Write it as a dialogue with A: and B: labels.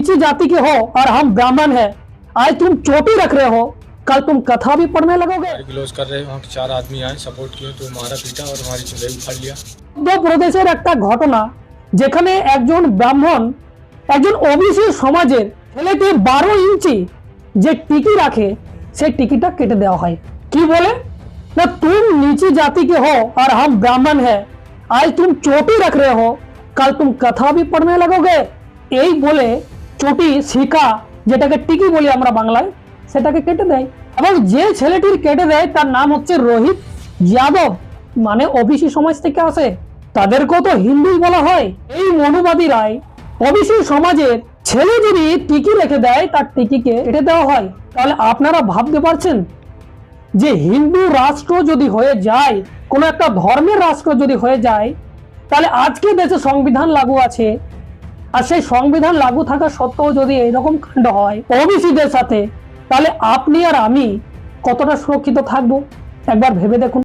A: नीची जाति के हो और हम ब्राह्मण हैं, आज तुम चोटी रख रहे हो, कल तुम कथा भी पढ़ने लगोगे।
B: क्लोज कर रहे वहाँ 4 आदमी आए सपोर्ट किए तो मारा पीटा और हमारी चुड़ाई उखाड़ लिया।
A: মধ্যপ্রদেশের একটা ঘটনা যেখানে একজন ব্রাহ্মণ একজন ওবিসি সমাজের ছেলেকে 12 ইঞ্চি যে টিকি রাখে সেই টিকিটা কেটে দেওয়া হয়। কি বলে না तुम नीची जाति के हो और हम ब्राह्मण हैं, आज तुम चोटी रख रहे हो, कल तुम कथा भी पढ़ने लगोगे। এই বলে চটি শিকা যেটাকে টিকি বলি আমরা বাংলায় সেটাকে কেটে দেয় এবং যে ছেলেটির কেটে দেয় তার নাম হচ্ছে রোহিত যাদব, মানে ওবিসি সমাজ থেকে আসে, তাদেরকেও তো হিন্দুই বলা হয়। এই মনুবাদীরাই ওবিসি সমাজের ছেলে যদি টিকি রেখে দেয় তার টিকিকে কেটে দেওয়া হয়। তাহলে আপনারা ভাবতে পারছেন যে হিন্দু রাষ্ট্র যদি হয়ে যায়, কোনো একটা ধর্মের রাষ্ট্র যদি হয়ে যায়, তাহলে আজকে দেশে সংবিধান লাগু আছে আর সেই সংবিধান লাগু থাকা সত্ত্বেও যদি এইরকম কাণ্ড হয় ওবিসিদের সাথে, তাহলে আপনি আর আমি কতটা সুরক্ষিত থাকবো একবার ভেবে দেখুন।